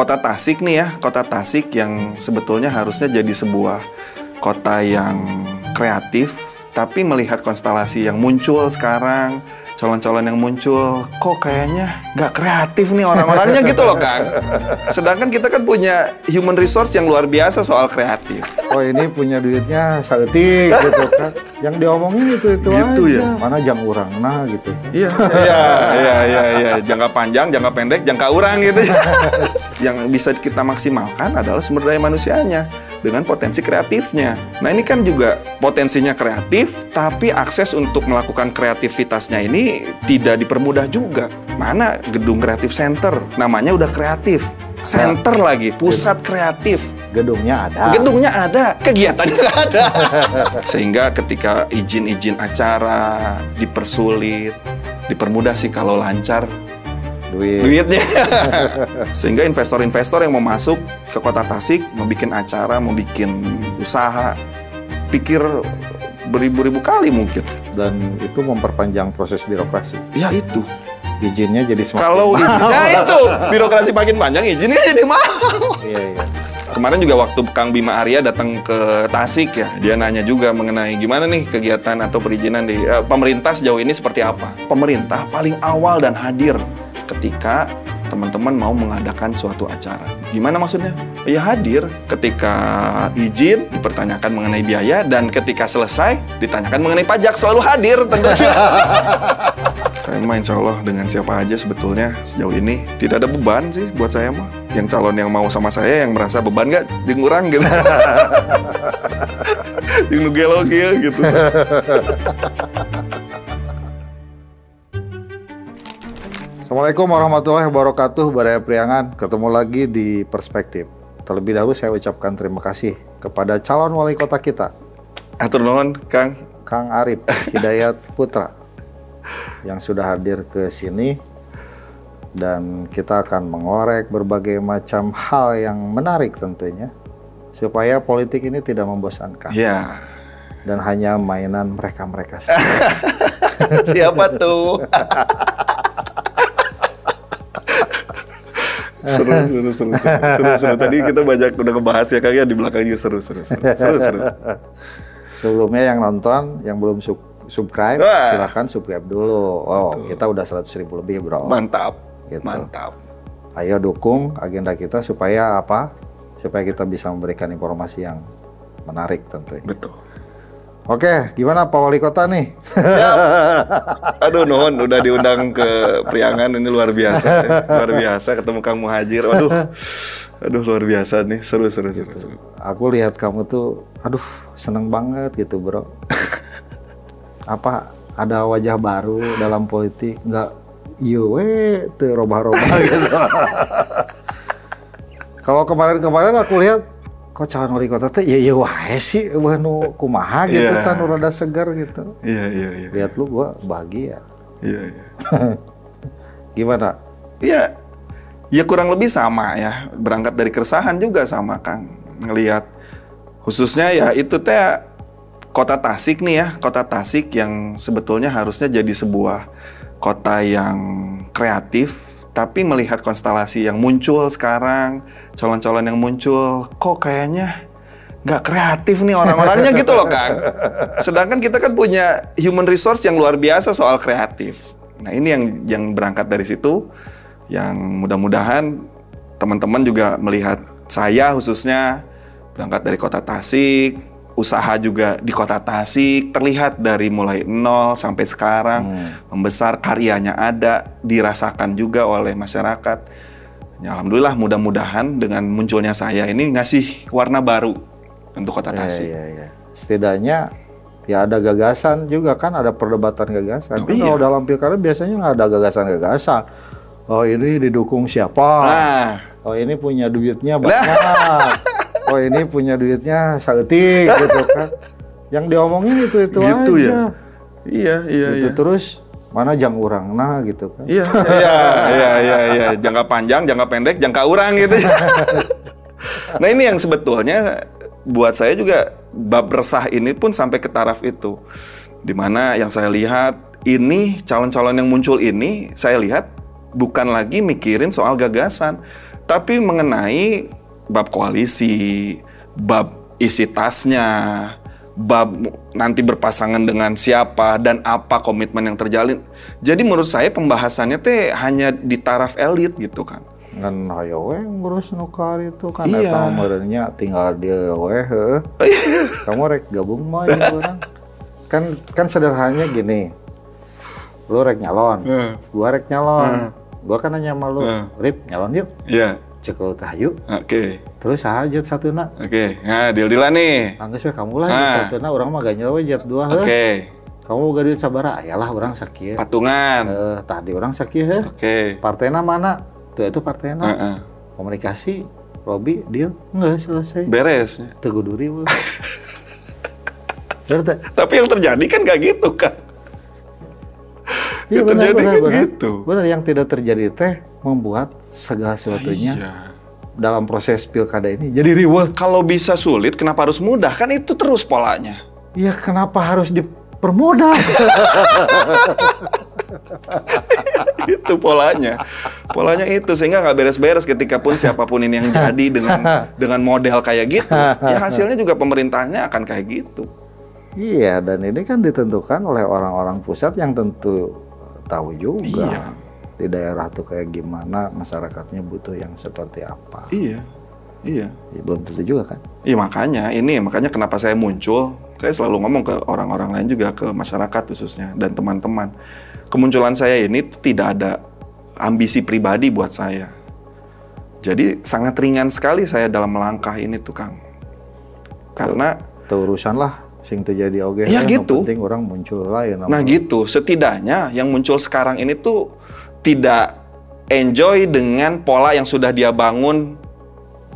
Kota Tasik nih ya, kota Tasik yang sebetulnya harusnya jadi sebuah kota yang kreatif, tapi melihat konstelasi yang muncul sekarang, calon-calon yang muncul, kok kayaknya nggak kreatif nih orang-orangnya gitu loh Kang. Sedangkan kita kan punya human resource yang luar biasa soal kreatif. Oh ini punya duitnya saeutik gitu kan. Yang diomongin itu gitu aja. Ya? Mana jang urang nah gitu. Iya. Jangka panjang, jangka pendek, jangka urang gitu. Yang bisa kita maksimalkan adalah sumber daya manusianya dengan potensi kreatifnya. Nah ini kan juga potensinya kreatif, tapi akses untuk melakukan kreativitasnya ini tidak dipermudah juga. Mana gedung kreatif center, namanya udah kreatif. Center lagi, pusat kreatif. Gedungnya ada. Gedungnya ada, kegiatannya nggak ada. Sehingga ketika izin-izin acara dipersulit, dipermudah sih kalau lancar duitnya. Sehingga investor-investor yang mau masuk ke kota Tasik, mau bikin acara, mau bikin usaha, pikir beribu-ribu kali mungkin. Dan itu memperpanjang proses birokrasi. Ya itu. Izinnya jadi semakin kalau mahal. Izinnya itu, birokrasi makin panjang, izinnya jadi mahal. Iya. Kemarin juga waktu Kang Bima Arya datang ke Tasik ya, dia nanya juga mengenai gimana nih kegiatan atau perizinan di pemerintah sejauh ini seperti apa. Pemerintah paling awal dan hadir ketika teman-teman mau mengadakan suatu acara. Gimana maksudnya? Ya hadir ketika izin dipertanyakan mengenai biaya, dan ketika selesai ditanyakan mengenai pajak, selalu hadir tentunya. Saya mah insya Allah dengan siapa aja sebetulnya sejauh ini tidak ada beban sih buat saya mah. Yang calon yang mau sama saya yang merasa beban nggak, jeung urang gitu. Jeung nu gelo kieu gitu. Assalamualaikum warahmatullahi wabarakatuh, Baraya Priangan. Ketemu lagi di Perspektif. Terlebih dahulu saya ucapkan terima kasih kepada calon wali kota kita, Atur nuhun, Kang. Kang Arif Hidayat Putra, yang sudah hadir ke sini. Dan kita akan mengorek berbagai macam hal yang menarik tentunya, supaya politik ini tidak membosankan. Ya. Dan hanya mainan mereka-mereka saja. Siapa tuh? Seru. Tadi kita banyak udah ngebahas ya Kang ya, di belakangnya seru. Sebelumnya yang nonton, yang belum subscribe, silakan subscribe dulu. Oh, betul. Kita udah 100.000 lebih, bro. Mantap. Gitu. Mantap. Ayo dukung agenda kita supaya apa? Supaya kita bisa memberikan informasi yang menarik tentunya. Betul. Oke, gimana Pak Wali Kota nih? Siap. Aduh, nuhun udah diundang ke Priangan, ini luar biasa. Luar biasa ketemu Kang Muhajir. Aduh luar biasa nih, seru. Aku lihat kamu tuh, aduh seneng banget gitu, bro. Apa ada wajah baru dalam politik? Nggak, iya tuh robah-robah gitu. Kalau kemarin aku lihat, kok calon wali kota teh ya wae sih nu kumaha gitu kan rada segar gitu. Iya. Lihat lu gua bahagia. Iya. Gimana? Iya. Ya kurang lebih sama ya. Berangkat dari keresahan juga sama Kang. Ngelihat khususnya ya itu teh kota Tasik nih ya, kota Tasik yang sebetulnya harusnya jadi sebuah kota yang kreatif, tapi melihat konstelasi yang muncul sekarang, calon-calon yang muncul, kok kayaknya nggak kreatif nih orang-orangnya gitu loh Kang. Sedangkan kita kan punya human resource yang luar biasa soal kreatif. Nah ini yang berangkat dari situ, yang mudah-mudahan teman-teman juga melihat saya khususnya berangkat dari kota Tasik, usaha juga di kota Tasik, terlihat dari mulai nol sampai sekarang, membesar, karyanya ada, dirasakan juga oleh masyarakat. Ya, alhamdulillah mudah-mudahan dengan munculnya saya ini ngasih warna baru untuk kota Tasik. Iya. Setidaknya ya ada gagasan juga kan, ada perdebatan gagasan. Iya. Kalau dalam pilkada biasanya nggak ada gagasan-gagasan. Oh ini didukung siapa? Oh ini punya duitnya banyak. Oh ini punya duitnya saeutik gitu kan. Yang diomongin itu gitu aja. Ya? Iya. Terus mana jang urang nah gitu kan. Iya. Jangka panjang, jangka pendek, jangka urang gitu. Nah ini yang sebetulnya buat saya juga bab resah ini pun sampai ke taraf itu. Dimana yang saya lihat ini calon-calon yang muncul ini, saya lihat bukan lagi mikirin soal gagasan, Tapi mengenai bab koalisi, bab isi tasnya, bab nanti berpasangan dengan siapa dan apa komitmen yang terjalin. Jadi menurut saya pembahasannya teh hanya di taraf elit gitu kan. Ngan hayo we ngurus nukar itu kan Iya. eta meureunnya tinggal dia we heueuh. Kamu rek gabung mah ya orang. Kan sederhananya gini. Lu rek nyalon, gua rek nyalon. Gua kan nanya sama lu, Rip nyalon yuk. Iya. Cek lu tah yuk. Oke. Terus sahajat satuna. Oke. Nah, deal-dealan nih. Anggeus we kamu lah jat satuna urang mah ganyel we jat dua heuh. Oke. Kamu boga duit sabaraha? Ayalah urang sakieu. Patungan. Tadi urang sakieu heuh. Oke. Partena mana? Tuh itu partena. Heeh. Komunikasi, lobby, deal, enggak selesai. Beres. Teguh duri we. Berarti Tapi yang terjadi kan gak gitu kan. iya Yang terjadi benar, kan gitu. Benar, yang tidak terjadi teh membuat segala sesuatunya Iya. dalam proses pilkada ini jadi riweuh. Kalau bisa sulit, kenapa harus mudah? Kan itu terus polanya. Ya kenapa harus dipermudah? Itu polanya. Polanya itu sehingga nggak beres-beres ketika pun siapapun ini yang jadi dengan model kayak gitu. Ya hasilnya juga pemerintahnya akan kayak gitu. Iya, dan ini kan ditentukan oleh orang-orang pusat yang tentu tahu juga Iya. di daerah tuh kayak gimana, masyarakatnya butuh yang seperti apa. Iya. Iya. Ya, belum tentu juga kan. Iya makanya kenapa saya muncul. Saya selalu ngomong ke orang-orang lain juga, ke masyarakat khususnya dan teman-teman. Kemunculan saya ini tidak ada ambisi pribadi buat saya. Jadi sangat ringan sekali saya dalam melangkah ini tuh Kang. Karena Itu urusan lah sing terjadi oge. Ya, yang gitu. penting orang muncul lah ya nah gitu, setidaknya yang muncul sekarang ini tuh tidak enjoy dengan pola yang sudah dia bangun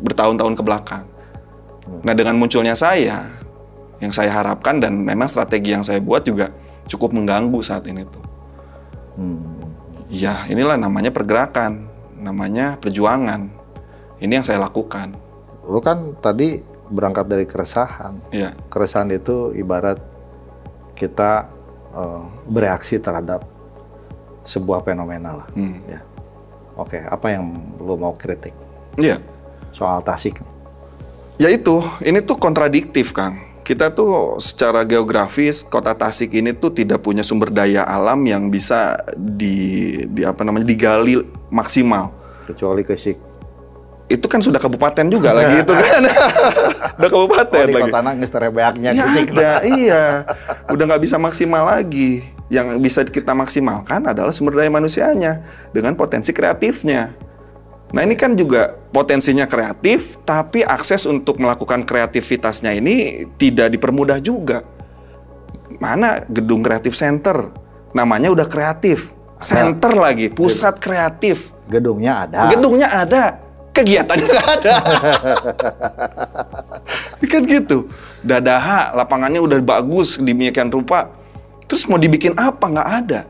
bertahun-tahun ke belakang. Nah dengan munculnya saya, yang saya harapkan dan memang strategi yang saya buat juga cukup mengganggu saat ini tuh. Ya inilah namanya pergerakan, namanya perjuangan. Ini yang saya lakukan. Lu kan tadi berangkat dari keresahan. Iya. Keresahan itu ibarat kita bereaksi terhadap sebuah fenomena lah. Ya. Oke, apa yang lu mau kritik Iya. soal Tasik? Ya itu, ini tuh kontradiktif Kang. Kita tuh secara geografis kota Tasik ini tuh tidak punya sumber daya alam yang bisa digali maksimal. Kecuali Kesik. Itu kan sudah kabupaten juga lagi itu kan. Udah kabupaten Di lagi. kota nangis terebeaknya Ya Kesik. ada, iya. Udah nggak bisa maksimal lagi. Yang bisa kita maksimalkan adalah sumber daya manusianya dengan potensi kreatifnya. Nah ini kan juga potensinya kreatif, tapi akses untuk melakukan kreativitasnya ini tidak dipermudah juga. Mana gedung kreatif center? Namanya udah kreatif. Center lagi, pusat kreatif. Gedungnya ada. Gedungnya ada, kegiatannya nggak ada. Kan gitu. Dadaha, lapangannya udah bagus, demikian rupa. Terus mau dibikin apa? Nggak ada.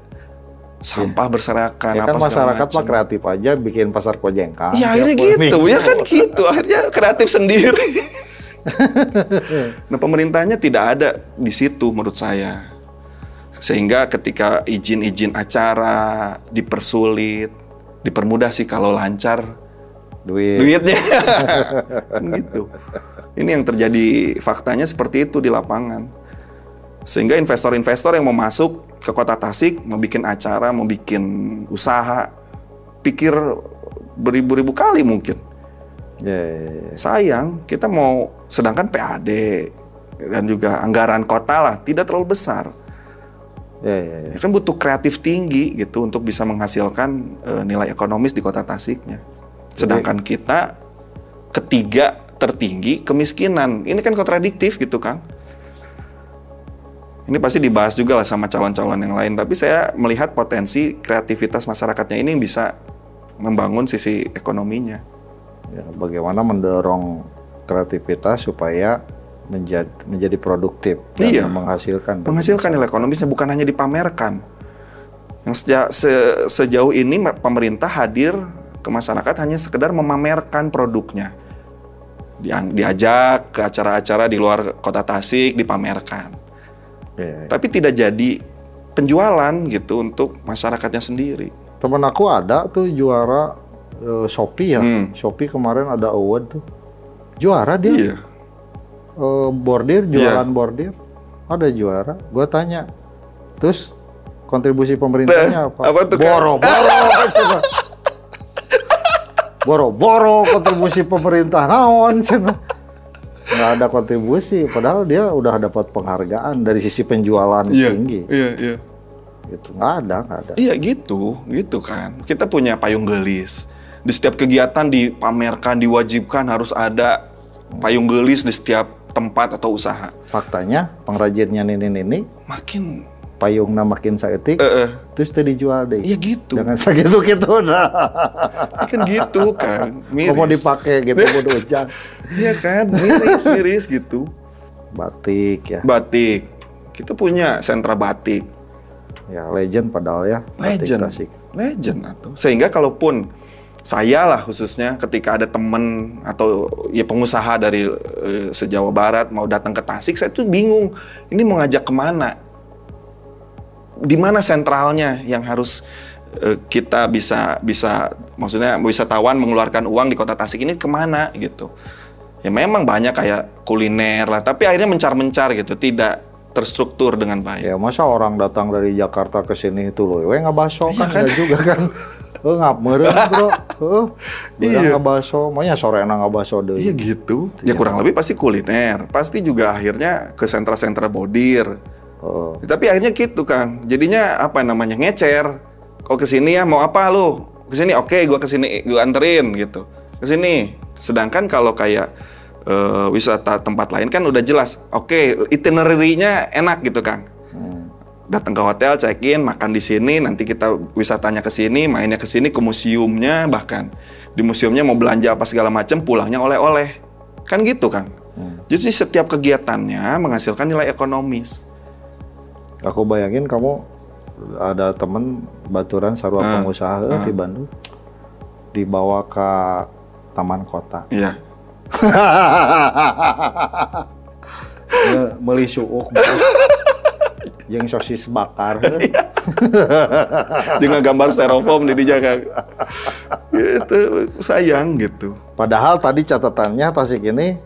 Sampah berserakan. Ya kan apa segala masyarakat macam. mah kreatif aja bikin pasar kojengkang. Ya tiap akhirnya gitu, minggu. ya kan gitu. Akhirnya kreatif sendiri. Nah pemerintahnya tidak ada di situ menurut saya. Sehingga ketika izin-izin acara dipersulit, dipermudah sih kalau lancar duitnya. Kan gitu. Ini yang terjadi faktanya seperti itu di lapangan. Sehingga investor-investor yang mau masuk ke kota Tasik, mau bikin acara, mau bikin usaha, pikir beribu-ribu kali mungkin. Ya. Sayang, kita mau, sedangkan PAD dan juga anggaran kota lah tidak terlalu besar. Ya. Ya kan butuh kreatif tinggi gitu untuk bisa menghasilkan nilai ekonomis di kota Tasiknya. Sedangkan kita ketiga tertinggi kemiskinan. Ini kan kontradiktif gitu Kang. Ini pasti dibahas juga lah sama calon-calon yang lain. Tapi saya melihat potensi kreativitas masyarakatnya ini bisa membangun sisi ekonominya. Ya, bagaimana mendorong kreativitas supaya menjadi produktif dan Iya. menghasilkan Nilai ekonomisnya bukan hanya dipamerkan. Yang sejauh ini pemerintah hadir ke masyarakat hanya sekedar memamerkan produknya. Diajak ke acara-acara di luar kota Tasik dipamerkan. Ya. Tapi tidak jadi penjualan gitu untuk masyarakatnya sendiri. Temen aku ada tuh juara Shopee ya. Shopee kemarin ada award tuh. Juara dia. Iya. Bordir, jualan bordir. Ada juara. Gua tanya. Terus kontribusi pemerintahnya apa? Apa tuh, Kak? Boro-boro. Boro-boro kontribusi pemerintah naon cenah. Nggak ada kontribusi, padahal dia udah dapat penghargaan dari sisi penjualan tinggi. Iya. Gitu, nggak ada. Iya gitu kan. Kita punya payung gelis. Di setiap kegiatan dipamerkan, diwajibkan harus ada payung gelis di setiap tempat atau usaha. Faktanya pengrajinnya ini Makin payungnya makin saeutik, terus tadi dijual deh. iya gitu. Jangan segitu-gitu dah. Kan gitu kan. Miris. Mau dipakai gitu bodo hujan. Iya kan, miris gitu. Batik ya. Batik. Kita punya sentra batik. Ya legend padahal ya. Batik Tasik. Legend atau. Sehingga kalaupun saya lah khususnya ketika ada temen atau ya pengusaha dari se-Jawa Barat mau datang ke Tasik, saya tuh bingung. Ini mau ngajak kemana? Di mana sentralnya yang harus kita bisa maksudnya wisatawan mengeluarkan uang di kota Tasik ini kemana gitu. Ya memang banyak kayak kuliner lah, tapi akhirnya mencar-mencar gitu, tidak terstruktur dengan baik. Ya masa orang datang dari Jakarta ke sini itu loh, ngabaso kan, kan? enggak juga kan. Ngap meureun bro. Iya ngabaso, maunya sore ngabaso deui. Iya gitu. Ya kurang lebih pasti kuliner, pasti juga akhirnya ke sentra-sentra bodir. Tapi akhirnya gitu Kang. Jadinya apa namanya? Ngecer. Kau kesini ya mau apa lu? Kesini oke, gua kesini gua anterin gitu. Kesini. Sedangkan kalau kayak wisata tempat lain kan udah jelas. Oke, itinerary-nya enak gitu Kang. Datang ke hotel, check-in, makan di sini, nanti kita wisatanya ke sini, mainnya ke sini, ke museumnya, bahkan di museumnya mau belanja apa segala macam, pulangnya oleh-oleh. Kan gitu Kang. Jadi setiap kegiatannya menghasilkan nilai ekonomis. Aku bayangin kamu ada temen baturan sarua pengusaha di Bandung, dibawa ke taman kota. Iya. Meuli suuk jeung sosis bakar. Dengan gambar styrofoam di Kang. Gitu, sayang gitu. Padahal tadi catatannya Tasik ini,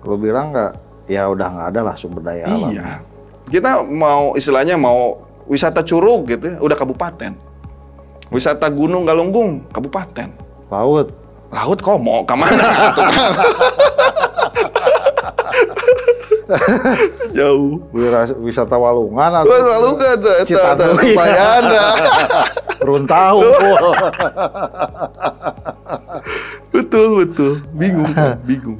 lo bilang nggak, ya udah nggak ada lah sumber daya alam. Iya. Kita mau istilahnya mau wisata Curug gitu, udah kabupaten. Wisata Gunung Galunggung, kabupaten. Laut kok mau kemana? Jauh. Wisata Walungan atau Walungan tuh, Citanui, Bayana. Runtau. Betul. Bingung.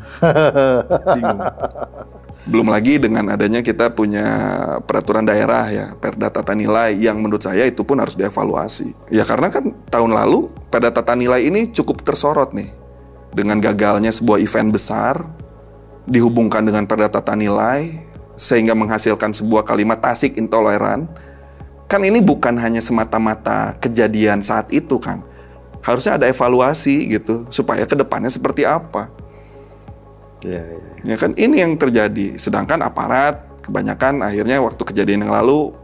Belum lagi dengan adanya kita punya peraturan daerah ya, Perda Tata Nilai yang menurut saya itu pun harus dievaluasi. Ya karena kan tahun lalu Perda Tata Nilai ini cukup tersorot nih dengan gagalnya sebuah event besar dihubungkan dengan Perda Tata Nilai sehingga menghasilkan sebuah kalimat Tasik intoleran. Kan ini bukan hanya semata-mata kejadian saat itu Kang. Harusnya ada evaluasi gitu supaya kedepannya seperti apa. Ya kan ini yang terjadi. Sedangkan aparat kebanyakan akhirnya waktu kejadian yang lalu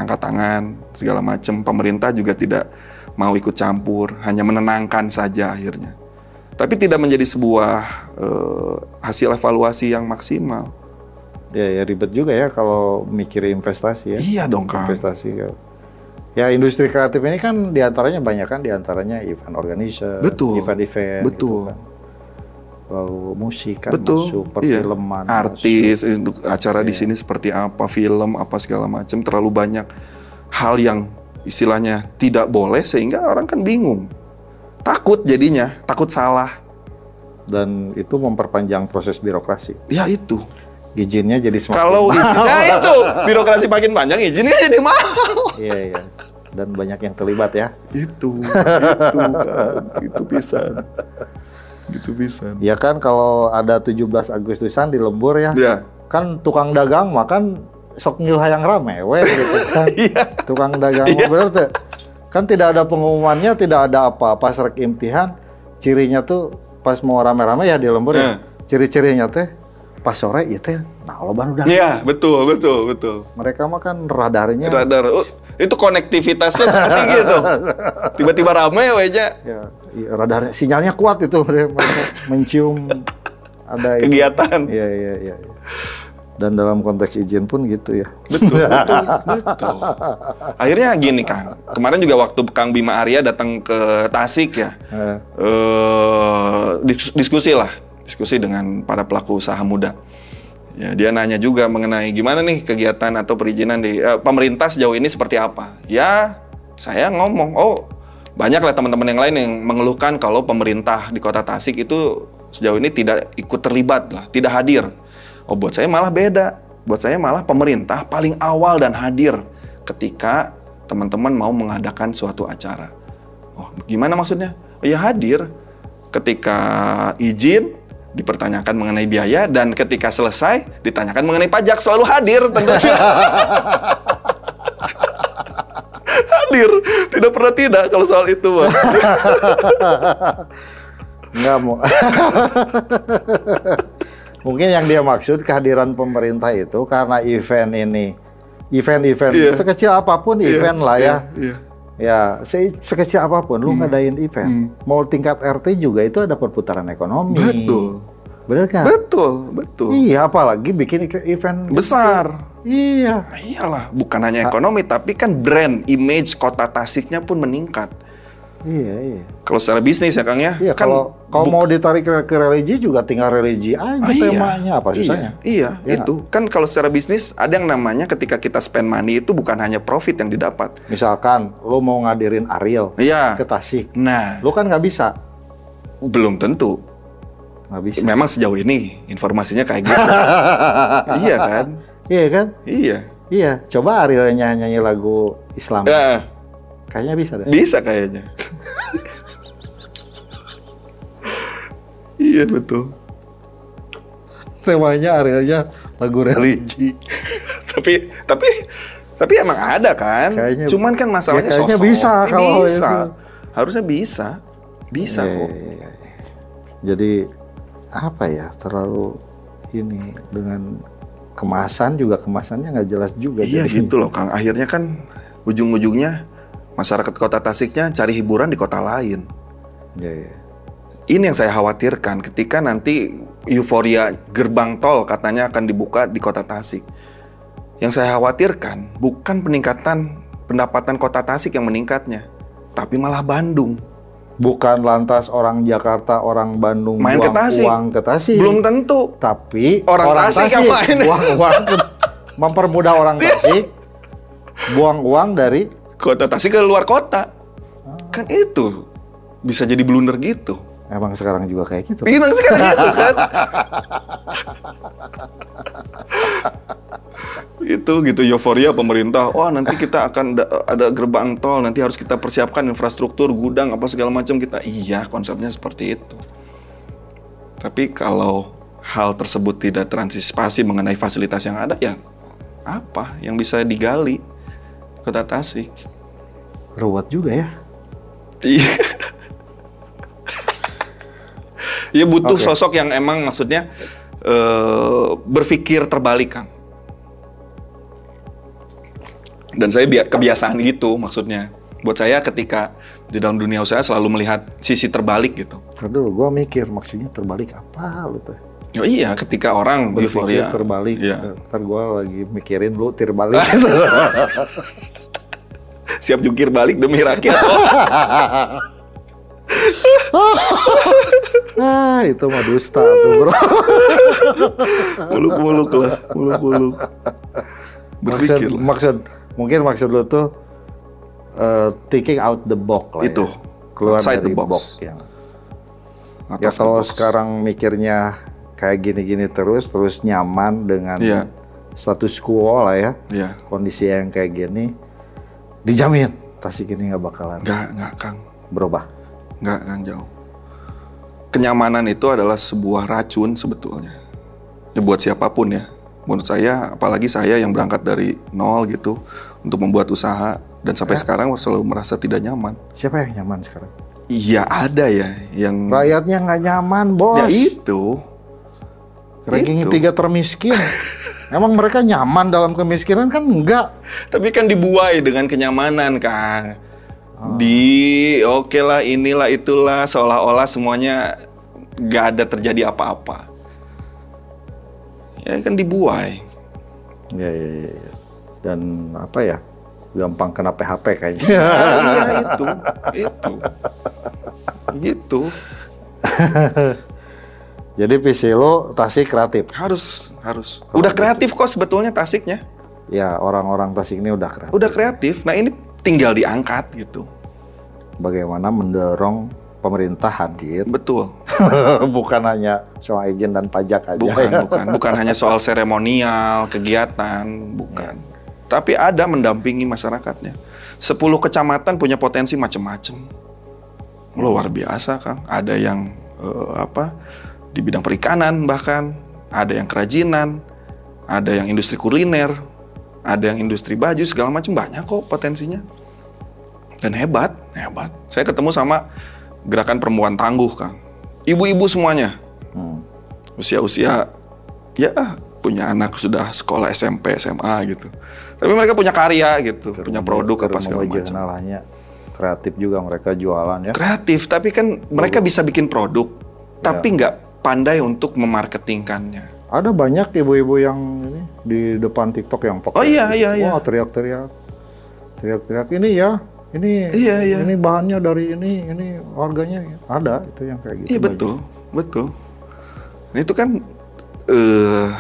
angkat tangan segala macam. Pemerintah juga tidak mau ikut campur, hanya menenangkan saja akhirnya. Tapi tidak menjadi sebuah hasil evaluasi yang maksimal. Ya ribet juga ya kalau mikirin investasi ya. Iya dong Kang. Investasi ya industri kreatif ini kan diantaranya banyak kan, diantaranya event organizer, event-event. Betul. Gitu kan. Lalu musik kan betul. Masuk, perfilman, artis, acara di sini seperti apa, film apa segala macam, terlalu banyak hal yang istilahnya tidak boleh sehingga orang kan bingung, takut jadinya, takut salah. Dan itu memperpanjang proses birokrasi. Ya itu. Izinnya jadi semakin kalau izinnya itu birokrasi makin panjang, izinnya jadi mahal. Iya. Dan banyak yang terlibat ya. Itu pisan. Gitu bisa. Ya kan kalau ada 17 Agustusan di lembur ya. Kan tukang dagang makan sok ngil hayang rame gitu kan. Tukang dagang bener tuh. Kan tidak ada pengumumannya, tidak ada apa-apa serek imtihan. Cirinya tuh pas mau rame-rame ya di lembur ya. Ciri-cirinya teh pas sore ya teh, nah loban udah. Iya, betul. Mereka mah kan radarnya. Radar. Itu konektivitasnya seperti gitu. Tiba-tiba ramai aja. Ya, iya, radarnya sinyalnya kuat itu mereka mencium ada Kegiatan. Iya. Dan dalam konteks izin pun gitu ya. Betul. Akhirnya gini Kang, kemarin juga waktu Kang Bima Arya datang ke Tasik ya, diskusi dengan para pelaku usaha muda. Ya, dia nanya juga mengenai gimana nih kegiatan atau perizinan di pemerintah sejauh ini seperti apa. Ya, saya ngomong, banyak lah teman-teman yang lain yang mengeluhkan kalau pemerintah di Kota Tasik itu sejauh ini tidak ikut terlibat lah, tidak hadir. Buat saya malah beda. Buat saya malah pemerintah paling awal dan hadir ketika teman-teman mau mengadakan suatu acara. Gimana maksudnya? Ya hadir ketika izin dipertanyakan mengenai biaya, dan ketika selesai ditanyakan mengenai pajak, selalu hadir tentunya. Hadir, tidak pernah tidak kalau soal itu, Mas. Nggak mau. Mungkin yang dia maksud kehadiran pemerintah itu karena event ini, event sekecil apapun event lah ya. Ya, sekecil apapun lu ngadain event. Mau tingkat RT juga itu ada perputaran ekonomi. Betul. Bener kan? Betul. Iya, apalagi bikin event besar. Iya. Iyalah, bukan hanya ekonomi, tapi kan brand, image Kota Tasiknya pun meningkat. Iya. Kalau secara bisnis ya Kang ya. Iya, kan kalau mau ditarik ke religi juga tinggal religi aja temanya, apa susahnya? Iya, itu. Kan kalau secara bisnis ada yang namanya ketika kita spend money itu bukan hanya profit yang didapat. Misalkan lu mau ngadirin Ariel ke Tasik. Nah, lu kan nggak bisa. Belum tentu. Nggak bisa. Memang sejauh ini informasinya kayak gitu. Iya kan? Iya kan? Iya. Coba Ariel nyanyi lagu Islam. Kayaknya bisa deh. Bisa kayaknya. Iya betul. Temanya Arielnya lagu religi. tapi emang ada kan? Kayaknya, cuman kan masalahnya kayaknya sosok. Bisa kalau bisa. Itu. Harusnya bisa. Bisa kok. Jadi apa ya? Terlalu ini dengan kemasannya nggak jelas juga. Iya gitu loh Kang. Akhirnya kan ujung-ujungnya masyarakat Kota Tasiknya cari hiburan di kota lain. Iya. Ini yang saya khawatirkan ketika nanti euforia gerbang tol katanya akan dibuka di Kota Tasik. Yang saya khawatirkan bukan peningkatan pendapatan Kota Tasik yang meningkatnya, tapi malah Bandung. Bukan lantas orang Jakarta, orang Bandung main buang uang ke Tasik. Belum tentu. Tapi orang Tasik yang main. Buang mempermudah orang Tasik buang uang dari Kota Tasik ke luar kota. Kan itu bisa jadi blunder gitu. Emang sekarang juga kayak gitu. Emang sekarang gitu kan. gitu euforia pemerintah. Nanti kita akan ada gerbang tol, nanti harus kita persiapkan infrastruktur, gudang apa segala macam kita. Iya, konsepnya seperti itu. Tapi kalau hal tersebut tidak terantisipasi mengenai fasilitas yang ada, ya apa yang bisa digali Kota Tasik? Ruwet juga ya. Iya. Ya butuh sosok yang emang maksudnya berpikir terbalik Kang. Dan saya kebiasaan gitu maksudnya. Buat saya ketika di dalam dunia usaha selalu melihat sisi terbalik gitu. Aduh, gua mikir maksudnya terbalik apa lu tuh? Oh iya, ketika orang berpikir terbalik. Iya. Ntar gua lagi mikirin lu terbalik. Siap jungkir balik demi rakyat. Itu mah dusta tuh bro. Muluk-muluk lah, muluk-muluk. Mungkin maksud lu tuh thinking out the box lah. Itu. Ya. Keluar outside dari the box. Ya kalau sekarang mikirnya kayak gini-gini terus nyaman dengan status quo lah ya. Kondisi yang kayak gini dijamin Tasik ini nggak bakalan. Nggak Kang. Berubah. Nggak jauh. Kenyamanan itu adalah sebuah racun sebetulnya. Ya buat siapapun ya. Menurut saya, apalagi saya yang berangkat dari nol gitu untuk membuat usaha dan sampai sekarang selalu merasa tidak nyaman. Siapa yang nyaman sekarang? Iya ada ya yang rakyatnya nggak nyaman bos. Ya itu. Ranking Itu. 3 termiskin. Emang mereka nyaman dalam kemiskinan kan? Enggak. Tapi kan dibuai dengan kenyamanan, Kang. Oke lah, inilah itulah, seolah-olah semuanya gak ada terjadi apa-apa. Ya kan dibuai. Ya. Dan apa ya? Gampang kena PHP kayaknya. Iya itu. Gitu. Jadi visi lo Tasik kreatif. Harus. Udah kreatif kok sebetulnya Tasiknya. Ya, orang-orang Tasik ini udah kreatif. Udah kreatif. Nah, ini tinggal diangkat gitu. Bagaimana mendorong pemerintah hadir. Betul. Bukan hanya soal izin dan pajak aja. Bukan hanya soal seremonial, kegiatan, bukan. Tapi ada mendampingi masyarakatnya. 10 kecamatan punya potensi macam-macam. Luar biasa, Kang. Ada yang di bidang perikanan bahkan, ada yang kerajinan, ada yang industri kuliner, ada yang industri baju, segala macam, banyak kok potensinya. Dan hebat. Saya ketemu sama gerakan perempuan tangguh, Kang. Ibu-ibu semuanya. Usia-usia ya punya anak sudah sekolah SMP, SMA gitu. Tapi mereka punya karya gitu, punya produk apa segala macam. Kreatif juga mereka jualan ya. Kreatif, tapi kan mereka bisa bikin produk, tapi nggak pandai untuk memarketingkannya. Ada banyak ibu-ibu yang ini di depan TikTok yang pakai. Oh iya. Wah, teriak-teriak ini ya. Ini bahannya dari ini harganya ada itu yang kayak gitu. Iya betul. Itu kan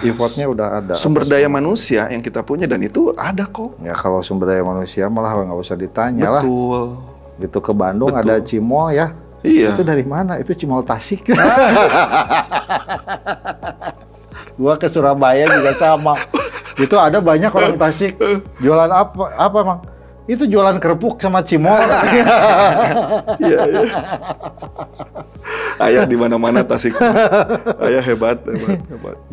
effortnya udah ada. Sumber daya manusia yang kita punya dan itu ada kok. Ya kalau sumber daya manusia malah nggak usah ditanya lah. Betul. Gitu ke Bandung ada Cimol ya. Iya. Itu dari mana? Itu Cimol Tasik. Gua ke Surabaya juga sama. Itu ada banyak orang Tasik jualan apa emang? Itu jualan kerupuk sama cimol. Iya. Ayah di mana-mana Tasik. Ayah hebat.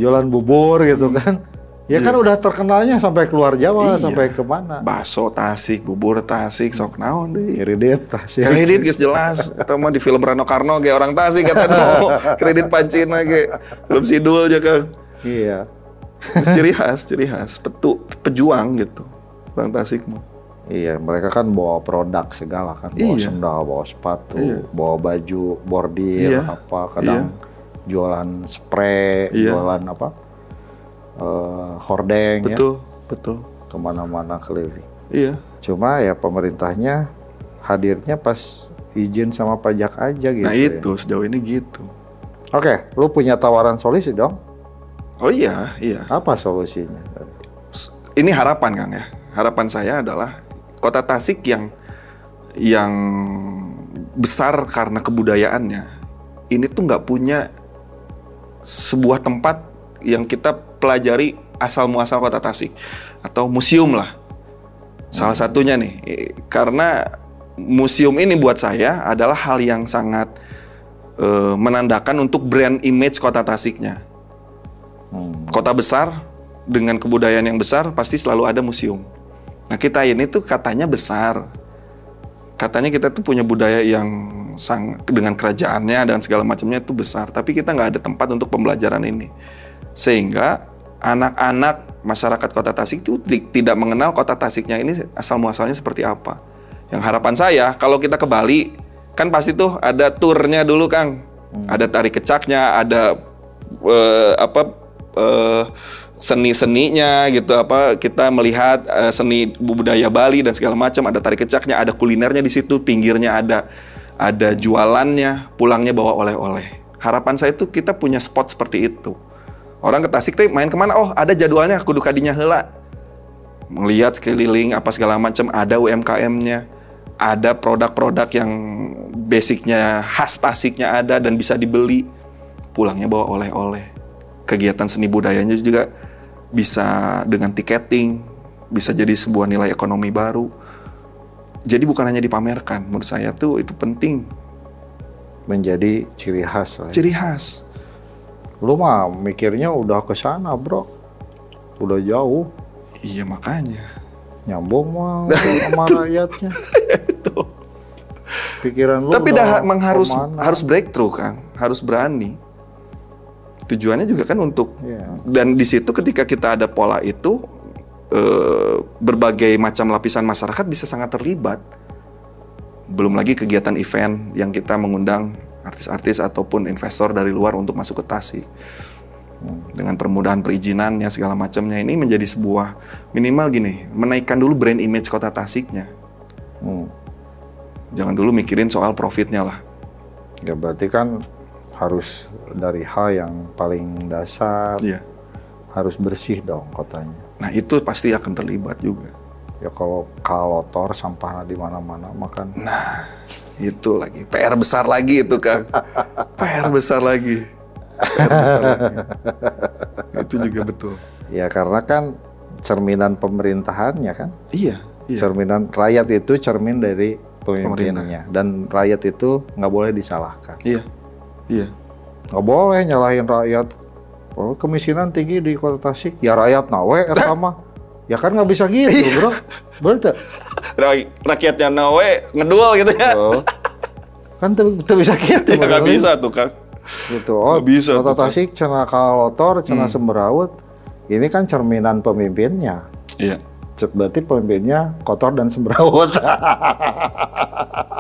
Jualan bubur gitu kan. Ya kan udah terkenalnya sampai keluar Jawa, sampai kemana. Bakso Tasik, bubur Tasik, sok naon deh. Kredit Tasik. Kredit geus jelas. Atau mah di film Rano Karno ge orang Tasik kata no. Kredit pancina ge. Belum sidul aja, Kang. Iya. Ciri khas, pejuang gitu. Orang Tasik mah. Iya, mereka kan bawa produk segala kan, bawa sendal, bawa sepatu, bawa baju, bordir, kadang jualan spray, jualan hordeng, betul. Kemana-mana keliling. Iya. Cuma ya pemerintahnya hadirnya pas izin sama pajak aja gitu. Nah itu sejauh ini gitu. Oke, lu punya tawaran solusi dong? Oh iya. Apa solusinya? Ini harapan, Kang ya. Harapan saya adalah Kota Tasik yang besar karena kebudayaannya, ini tuh nggak punya sebuah tempat yang kita pelajari asal muasal Kota Tasik atau museum lah. Salah satunya nih, karena museum ini buat saya adalah hal yang sangat menandakan untuk brand image Kota Tasiknya. Kota besar dengan kebudayaan yang besar pasti selalu ada museum. Nah kita ini tuh katanya besar, katanya kita tuh punya budaya yang dengan kerajaannya dan segala macamnya itu besar, tapi kita nggak ada tempat untuk pembelajaran ini, sehingga anak-anak masyarakat Kota Tasik itu tidak mengenal Kota Tasiknya ini asal muasalnya seperti apa. Yang harapan saya kalau kita ke Bali kan pasti tuh ada turnya dulu, Kang, ada tari kecaknya, ada seni-seninya gitu, kita melihat seni budaya Bali dan segala macam, ada tari kecaknya, ada kulinernya di situ, pinggirnya ada jualannya, pulangnya bawa oleh-oleh. Harapan saya itu kita punya spot seperti itu. Orang ke Tasik main kemana? Oh ada jadwalnya, kudu kadinya heula. Melihat keliling apa segala macam, ada UMKM-nya, ada produk-produk yang basicnya khas Tasiknya ada dan bisa dibeli, pulangnya bawa oleh-oleh. Kegiatan seni budayanya juga bisa dengan tiketing, bisa jadi sebuah nilai ekonomi baru. Jadi bukan hanya dipamerkan, menurut saya tuh itu penting. Menjadi ciri khas lah. Ciri khas. Lu mah mikirnya udah ke sana, bro. Udah jauh. Iya makanya. Nyambung mah sama rakyatnya. Pikiran lu. Tapi harus breakthrough, Kang. Harus berani. Tujuannya juga kan untuk dan di situ ketika kita ada pola itu berbagai macam lapisan masyarakat bisa sangat terlibat. Belum lagi kegiatan event yang kita mengundang artis-artis ataupun investor dari luar untuk masuk ke Tasik. Dengan permudahan perizinannya segala macamnya, ini menjadi sebuah minimal gini, menaikkan dulu brand image kota Tasiknya. Jangan dulu mikirin soal profitnya lah. Ya berarti kan harus dari hal yang paling dasar, harus bersih dong kotanya. Nah itu pasti akan terlibat juga. Ya kalau kalotor sampahnya di mana-mana makan. Nah itu lagi PR besar lagi itu Kang. PR besar lagi. PR besar lagi. Itu juga betul. Ya karena kan cerminan pemerintahannya kan. Iya. Cerminan rakyat itu cermin dari pemimpinnya, dan rakyat itu nggak boleh disalahkan. Iya. Nggak boleh nyalahin rakyat. Oh, kemiskinan tinggi di kota Tasik. Ya rakyat nawe sama. Ya kan nggak bisa gitu, bro. Berarti rakyatnya nawe ngedul gitu ya. Kan tuh bisa gitu. Ya nggak bisa tuh Kang. Gitu. Oh, bisa, kota Tasik cenah kalotor, cenah semberawut. Ini kan cerminan pemimpinnya. Iya. Berarti pemimpinnya kotor dan semberawut.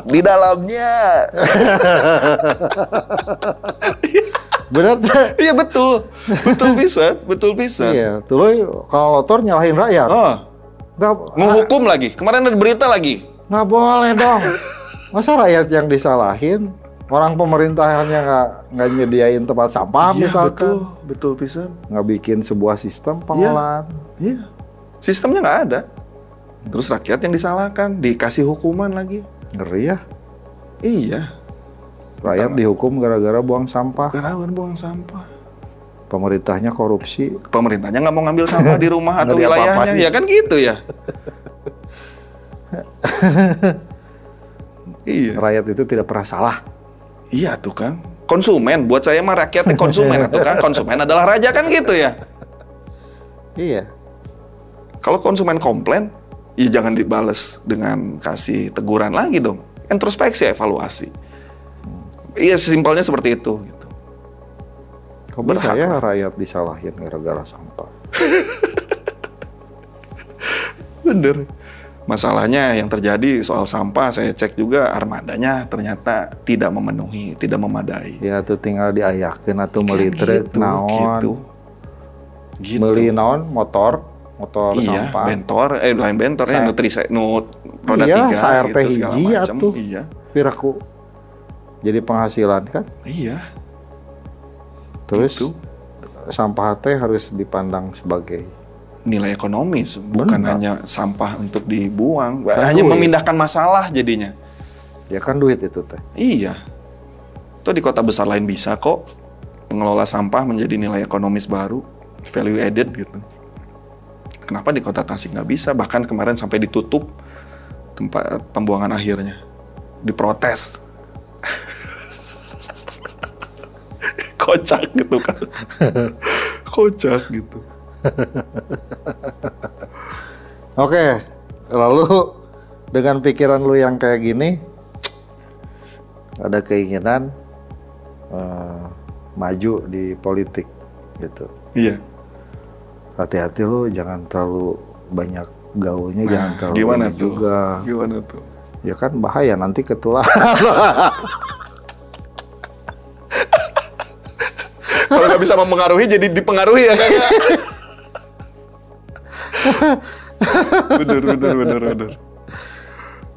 Di dalamnya. Benar. Iya betul bisa. Iya, tuh kalau kotor nyalahin rakyat. Nggak, menghukum lagi. Kemarin ada berita lagi. Nggak boleh dong. Masa rakyat yang disalahin? Orang pemerintahannya nggak nyediain tempat sampah misalkan. Betul bisa. Nggak bikin sebuah sistem pengolahan. Iya. Sistemnya nggak ada. Terus rakyat yang disalahkan, dikasih hukuman lagi. Ngeri ya. Iya. Rakyat dihukum gara-gara buang sampah. Gara-gara buang sampah. Pemerintahnya korupsi. Pemerintahnya nggak mau ngambil sampah di rumah atau wilayahnya. Ya kan gitu ya. Iya. Rakyat itu tidak pernah salah. Iya tuh Kang. Konsumen, buat saya mah rakyatnya konsumen tuh Kang. Konsumen adalah raja kan gitu ya. Iya. Kalau konsumen komplain, ya jangan dibales dengan kasih teguran lagi dong. Introspeksi, evaluasi. Iya, simpelnya seperti itu. Gitu. Kok saya rakyat disalahin gara-gara sampah? Bener. Masalahnya yang terjadi soal sampah, saya cek juga armadanya ternyata tidak memenuhi, tidak memadai. Ya tuh tinggal diayakeun atau meuli truk naon. Gitu. Meuli naon motor iya, sampah. bentor, lain bentor ya roda iya, 3 RT gitu segala hiji macam. atuh. Iya. Piraku. Jadi penghasilan kan? Iya. Terus gitu. Sampah teh harus dipandang sebagai nilai ekonomis, bukan hanya sampah untuk dibuang, hanya duit. memindahkan masalah jadinya. Ya kan duit itu teh. Iya. Itu di kota besar lain bisa kok mengelola sampah menjadi nilai ekonomis baru, value added gitu. Kenapa di kota Tasik nggak bisa? Bahkan kemarin sampai ditutup tempat pembuangan akhirnya, diprotes. Kocak gitu kan. Kocak gitu. Oke, lalu dengan pikiran lu yang kayak gini, ada keinginan maju di politik gitu. Iya. Hati-hati lu, jangan terlalu banyak gaulnya, jangan terlalu gimana banyak tuh? juga. Gimana tuh? Ya kan bahaya nanti ketularan. Kalau nggak bisa mempengaruhi, jadi dipengaruhi ya kan? Bener.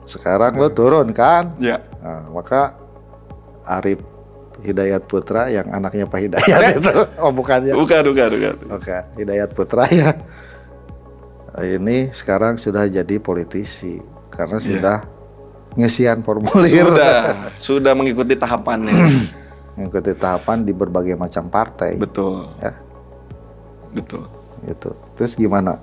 Sekarang lo turun kan? Ya. Nah, maka Arif Hidayat Putra yang anaknya Pak Hidayat itu, oh bukannya? Bukan. Oke, Hidayat Putra ya. Ini sekarang sudah jadi politisi karena sudah ngisian formulir. Sudah mengikuti tahapannya. Mengikuti tahapan di berbagai macam partai. Betul. Ya. Betul. Gitu. Terus gimana?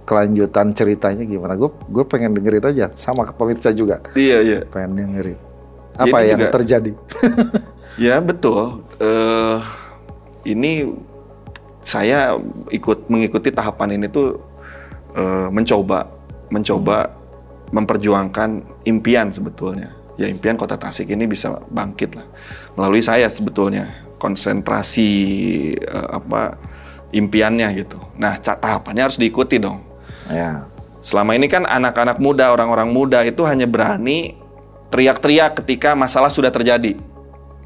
Kelanjutan ceritanya gimana? Gue pengen dengerin aja, sama ke pemirsa juga. Iya. Pengen dengerin. Apa yang terjadi? Ya betul. Ini saya mengikuti tahapan ini tuh mencoba memperjuangkan impian sebetulnya. Ya impian Kota Tasik ini bisa bangkit lah melalui saya sebetulnya. konsentrasi impiannya gitu. Nah, tahapannya harus diikuti dong. Ya. Selama ini kan anak-anak muda, orang-orang muda itu hanya berani teriak-teriak ketika masalah sudah terjadi.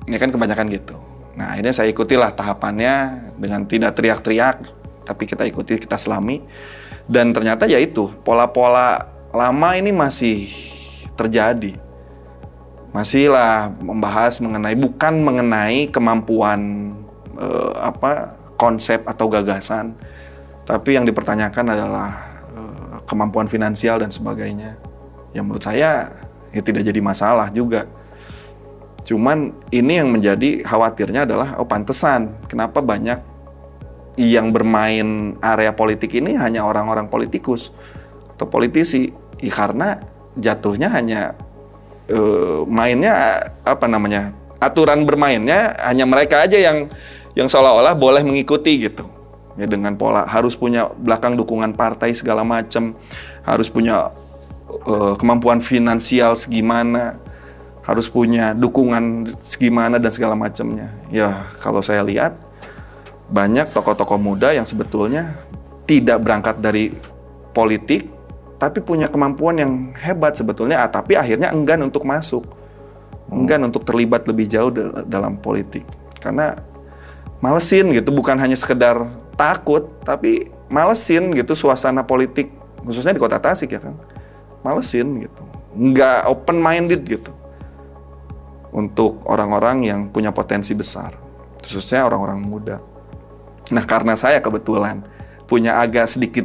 Ini kan kebanyakan gitu. Nah, akhirnya saya ikutilah tahapannya dengan tidak teriak-teriak, tapi kita ikuti, kita selami. Dan ternyata ya itu, pola-pola lama ini masih terjadi. Masihlah membahas bukan mengenai kemampuan konsep atau gagasan, tapi yang dipertanyakan adalah kemampuan finansial dan sebagainya. Yang menurut saya ya tidak jadi masalah juga. Cuman ini yang menjadi khawatirnya adalah pantesan kenapa banyak yang bermain area politik ini hanya orang-orang politikus atau politisi. Ya, karena jatuhnya hanya mainnya aturan bermainnya hanya mereka aja yang seolah-olah boleh mengikuti gitu. Ya, dengan pola harus punya belakang dukungan partai segala macam, harus punya kemampuan finansial segimana, harus punya dukungan segimana dan segala macamnya. Ya, kalau saya lihat banyak tokoh-tokoh muda yang sebetulnya tidak berangkat dari politik, tapi punya kemampuan yang hebat sebetulnya, tapi akhirnya enggan untuk masuk, enggan untuk terlibat lebih jauh dalam politik, karena malesin gitu, bukan hanya sekedar takut, tapi malesin gitu suasana politik, khususnya di Kota Tasik ya kan, malesin gitu, nggak open minded gitu untuk orang-orang yang punya potensi besar, khususnya orang-orang muda. Nah, karena saya kebetulan punya agak sedikit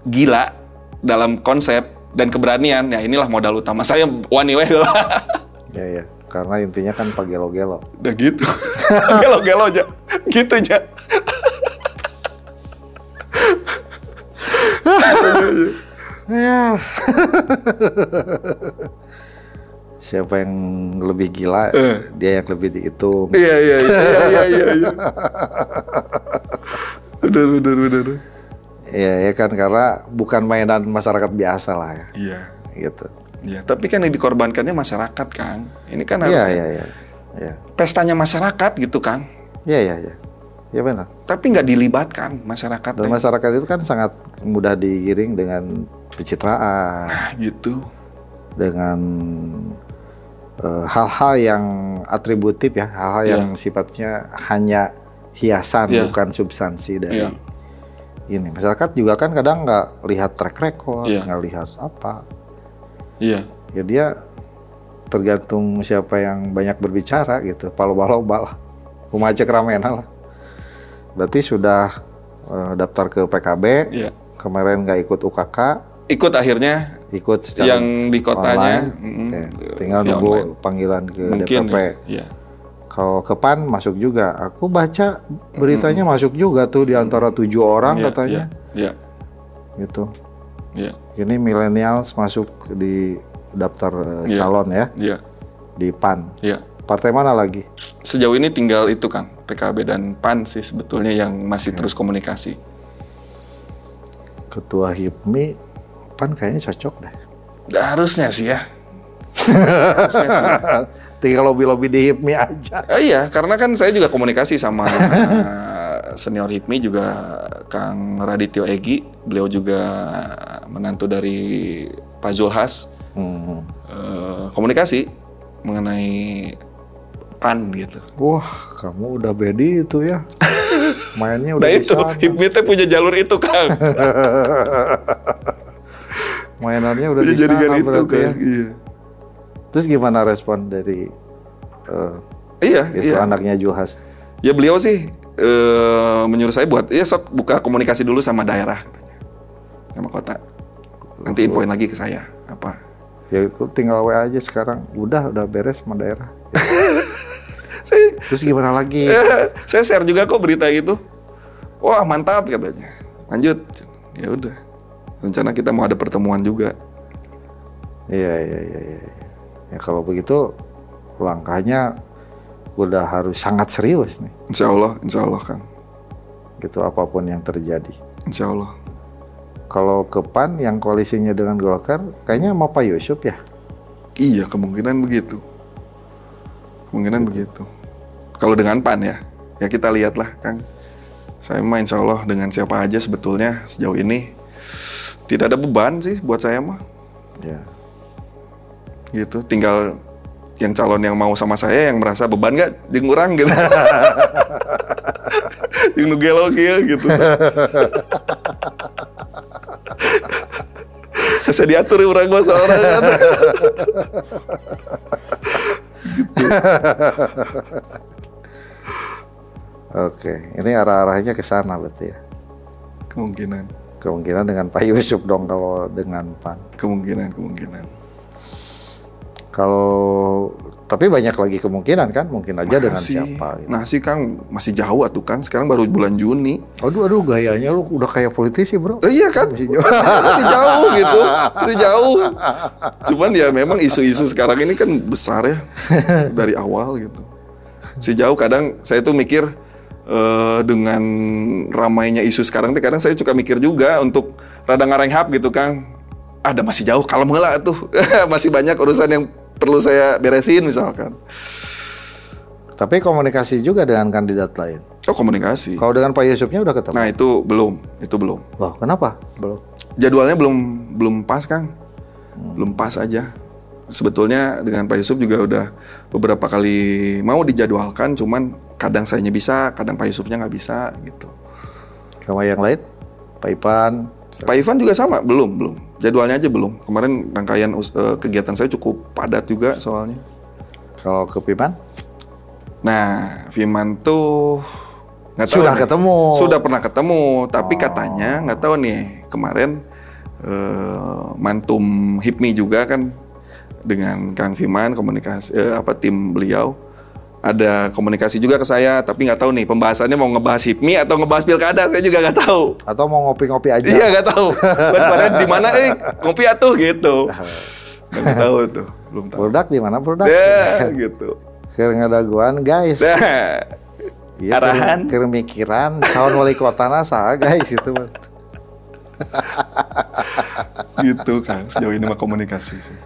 gila dalam konsep dan keberanian, ya inilah modal utama saya wani weh lah. Ya, karena intinya kan pak gelo-gelo. Udah gitu. Gelo-gelo aja. Gitu aja. Ya. Siapa yang lebih gila, dia yang lebih dihitung. Iya. Benar. Ya kan, karena bukan mainan masyarakat biasa lah ya. Iya. Gitu. Iya, tapi kan yang dikorbankannya masyarakat, Kang. Ini kan harusnya Iya. pestanya masyarakat gitu, Kang. Iya. Ya benar. Tapi nggak dilibatkan masyarakat. Dan masyarakat itu kan sangat mudah digiring dengan pencitraan. Nah, gitu. Dengan hal-hal yang atributif ya, hal-hal yang sifatnya hanya hiasan, bukan substansi dari ini. Masyarakat juga kan kadang nggak lihat track record, nggak lihat apa. Iya. Ya dia tergantung siapa yang banyak berbicara gitu. Palo-palo lah. Kumaha cek ramena lah. Berarti sudah daftar ke PKB. Iya. Kemarin nggak ikut UKK. Ikut akhirnya. Ikut secara yang di kotanya. Tinggal nunggu panggilan ke mungkin, DPP. Ya. Kalau ke PAN masuk juga. Aku baca beritanya masuk juga tuh di antara 7 orang katanya. Iya. Gitu. Iya. Ini millennials masuk di daftar calon ya. Iya. Di PAN. Iya. Partai mana lagi? Sejauh ini tinggal itu, Kang. PKB dan PAN sih sebetulnya yang masih terus komunikasi. Ketua HIPMI PAN kayaknya cocok deh. Harusnya sih ya. Tinggal lobby-lobby di HIPMI aja. Iya, karena kan saya juga komunikasi sama senior HIPMI juga, Kang Radityo Egi. Beliau juga menantu dari Pak Zulhas. Komunikasi mengenai PAN gitu. Wah, kamu udah bedi itu ya. Mainnya udah nah di itu, sana. HIPMI teh punya jalur itu, Kang. Mainannya udah di sana berarti ya. Iya. Terus gimana respon dari anaknya Zulhas? Ya beliau sih menyuruh saya buat sok buka komunikasi dulu sama daerah, sama kota. Nanti infoin lagi ke saya apa. Ya tinggal WA aja sekarang. Udah beres sama daerah. Terus gimana lagi? Saya share juga kok berita itu. Wah mantap katanya. Lanjut. Ya udah. Rencana kita mau ada pertemuan juga. Iya. Ya kalau begitu langkahnya udah harus sangat serius nih. Insya Allah Kang. Gitu apapun yang terjadi. Insya Allah. Kalau ke PAN yang koalisinya dengan Golkar, kayaknya sama Pak Yusuf ya? Iya, kemungkinan begitu. Begitu. Kalau dengan PAN ya? Ya kita lihatlah Kang. Saya mah insya Allah dengan siapa aja sebetulnya sejauh ini tidak ada beban sih buat saya mah. Ya. Gitu, tinggal yang calon yang mau sama saya yang merasa beban gak jeung urang gitu. Jeung nu gelo kieu gitu. Saya diatur urang mah seorang kan. Gitu. Oke, ini arah-arahnya ke sana berarti ya. Kemungkinan dengan Pak Yusuf dong kalau dengan PAN. Kemungkinan. Kalau tapi banyak lagi kemungkinan kan, mungkin aja dengan siapa. Gitu. Nah sih Kang masih jauh atuh Kang, sekarang baru bulan Juni. Aduh gayanya lu udah kayak politisi bro. Iya kan, masih jauh gitu, masih jauh. Cuman ya memang isu-isu sekarang ini kan besar ya dari awal gitu. Masih jauh, kadang saya tuh mikir dengan ramainya isu sekarang tuh kadang saya suka mikir juga untuk rada ngarenghap gitu Kang. Ada masih jauh, kalem heula tuh. Masih banyak urusan yang perlu saya beresin misalkan. Tapi komunikasi juga dengan kandidat lain. Oh komunikasi. Kalau dengan Pak Yusufnya udah ketemu? Nah itu belum. Loh kenapa? Belum. Jadwalnya belum pas Kang. Belum pas aja. Sebetulnya dengan Pak Yusuf juga udah beberapa kali mau dijadwalkan, cuman kadang sayanya bisa, kadang Pak Yusufnya nggak bisa gitu. Sama yang lain? Pak Ipan? Pak Ivan juga sama, belum. Jadwalnya aja belum. Kemarin rangkaian kegiatan saya cukup padat juga soalnya. Kalau ke Piman? Nah, Viman tuh nggak tahu. Sudah ketemu. Sudah pernah ketemu, tapi katanya nggak tahu nih. Kemarin Mantum HIPMI juga kan dengan Kang Viman komunikasi tim beliau ada komunikasi juga ke saya, tapi nggak tahu nih pembahasannya mau ngebahas HIPMI atau ngebahas pilkada, saya juga nggak tahu. Atau mau ngopi-ngopi aja? Iya nggak tahu. Kemarin di mana ngopi atuh gitu. Nggak tahu tuh, belum tahu. Produk di mana produk? Gitu. Kerengadaguan guys. Iya, arahan. Keremikiran, calon wali kota nasa guys itu. Gitu kan, sejauh ini mah komunikasi sih.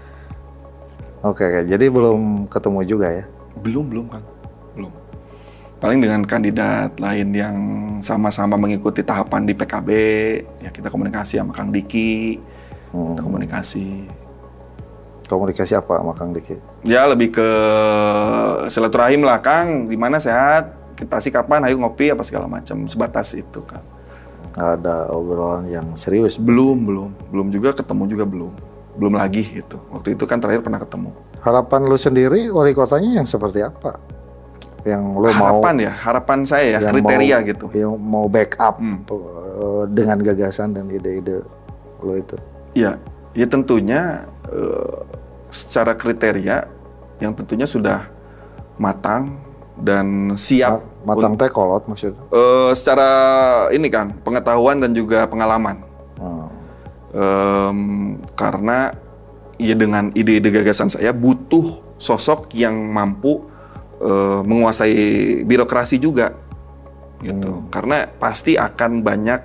Oke, jadi belum ketemu juga ya? Belum Kang, belum. Paling dengan kandidat lain yang sama-sama mengikuti tahapan di PKB, ya kita komunikasi sama Kang Diki, kita komunikasi. Komunikasi apa sama Kang Diki? Ya lebih ke silaturahim lah Kang, gimana sehat? Kita sih kapan, ayo ngopi apa segala macam, sebatas itu Kang. Ada obrolan yang serius? Belum juga, ketemu juga belum lagi gitu. Waktu itu kan terakhir pernah ketemu. Harapan lu sendiri wali kotanya yang seperti apa? Yang lu harapan saya ya kriteria gitu. Yang mau backup dengan gagasan dan ide-ide lu itu. Ya tentunya secara kriteria yang tentunya sudah matang dan siap. Matang teh kolot maksudnya? Secara ini kan pengetahuan dan juga pengalaman. Karena ya dengan ide-ide gagasan saya butuh sosok yang mampu menguasai birokrasi juga gitu. Karena pasti akan banyak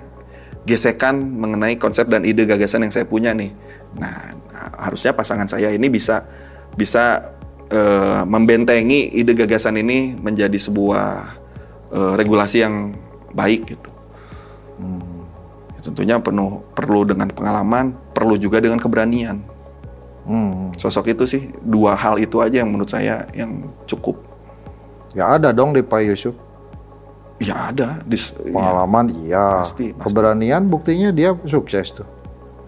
gesekan mengenai konsep dan ide gagasan yang saya punya nih. Nah, harusnya pasangan saya ini bisa membentengi ide gagasan ini menjadi sebuah regulasi yang baik gitu. Tentunya perlu dengan pengalaman, perlu juga dengan keberanian. Sosok itu sih, dua hal itu aja yang menurut saya yang cukup. Ya ada dong di Pak Yusuf. Ya ada. Pengalaman iya. Pasti. Keberanian buktinya dia sukses tuh.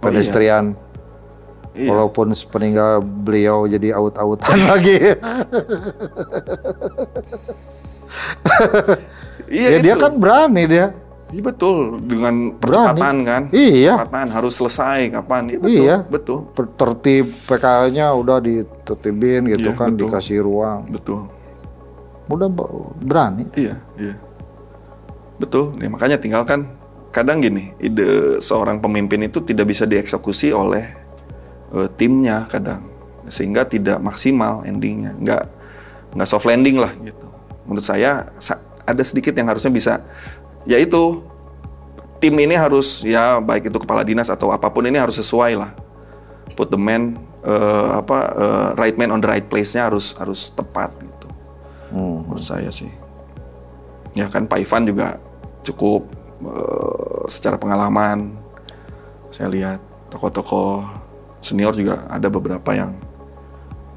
Pedestrian. Iya. Walaupun sepeninggal beliau jadi aut-autan lagi. Iya, dia kan berani dia. Iya betul, dengan percepatan kan. Iya. Percepatan harus selesai kapan. Iya betul. Iya. Betul. Tertib PK-nya udah ditertibin gitu kan, betul. Dikasih ruang. Betul. Udah berani. Iya. Betul. Ya, makanya tinggal kan kadang gini, ide seorang pemimpin itu tidak bisa dieksekusi oleh timnya kadang, sehingga tidak maksimal endingnya, nggak soft landing lah gitu. Menurut saya ada sedikit yang harusnya bisa, yaitu tim ini harus ya baik itu kepala dinas atau apapun ini harus sesuai lah, put the man right man on the right place-nya harus tepat gitu. Menurut saya sih. Ya kan Pak Ivan juga cukup secara pengalaman. Saya lihat tokoh-tokoh senior juga ada beberapa yang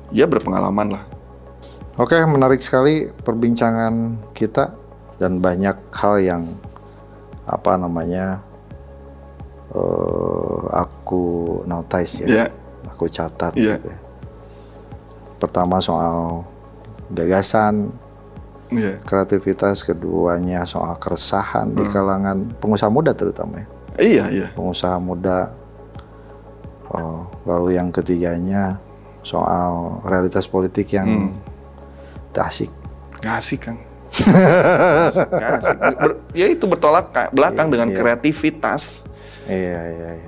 ya berpengalaman lah. Oke, menarik sekali perbincangan kita dan banyak hal yang apa namanya aku notice ya, aku catat gitu. Pertama soal gagasan, kreativitas, keduanya soal keresahan di kalangan pengusaha muda terutama ya. Iya. Pengusaha muda. Lalu yang ketiganya soal realitas politik yang tak asik. Gak asik, Kang. Gak asik. Ya itu bertolak belakang dengan kreativitas. Iya.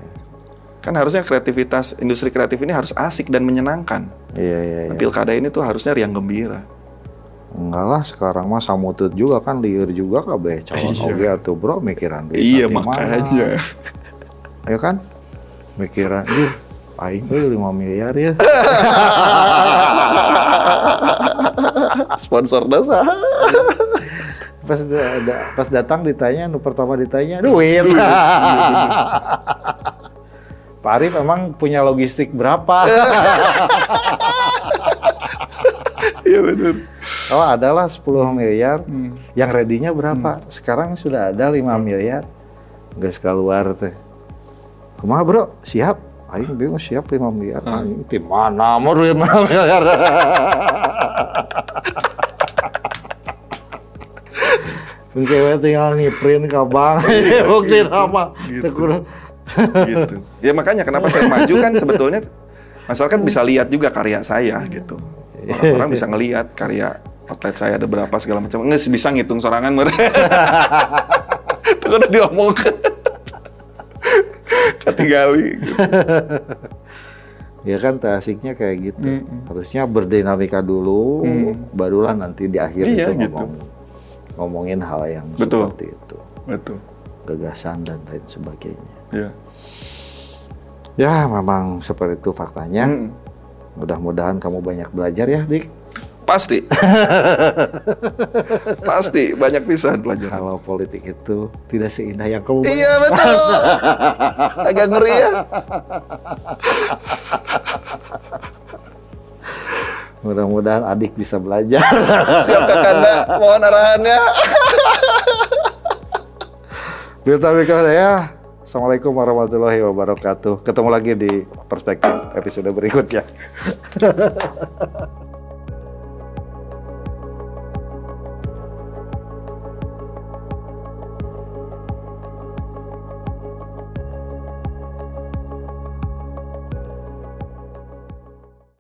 Kan harusnya kreativitas, industri kreatif ini harus asik dan menyenangkan. Iya. Pilkada ini tuh harusnya riang gembira. Enggak lah, sekarang mah samutut juga kan, liar juga kabeh calon oge atuh bro, mikiran duit. Iya makanya. Ya kan? Mikiran, aing 5 miliar ya. Sponsor dosa. Pas datang ditanya, pertama ditanya duit. Pak Arif emang punya logistik berapa? Iya benar. Oh adalah 10 miliar, yang ready-nya berapa? Sekarang sudah ada 5 miliar, geus keluar teh. Kumaha bro, siap? Aing bingung siap 5 miliar. Aing di mana mau 5 miliar? Mungkin tinggal ngiprint ke bank, bukti nama. Gitu. Ya makanya kenapa saya maju kan sebetulnya masyarakat bisa lihat juga karya saya gitu. Orang-orang bisa ngelihat karya outlet saya ada berapa segala macam. Nggak bisa ngitung sorangan mereka. Itu udah diomongkan. Ketinggali. Gitu. Ya kan asiknya kayak gitu. Harusnya berdinamika dulu, barulah nanti di akhir itu ngomongin hal yang seperti itu. Betul. Gagasan dan lain sebagainya. Iya. Ya memang seperti itu faktanya. Mudah-mudahan kamu banyak belajar ya, Dik. Pasti. Pasti banyak pisan pelajaran. Kalau politik itu tidak seindah yang kamu bayangkan. Iya betul. Agak ngeri ya. Mudah-mudahan adik bisa belajar. Siap Kakanda, mohon arahannya. Bilta ya. Assalamualaikum warahmatullahi wabarakatuh. Ketemu lagi di Perspektif episode berikutnya.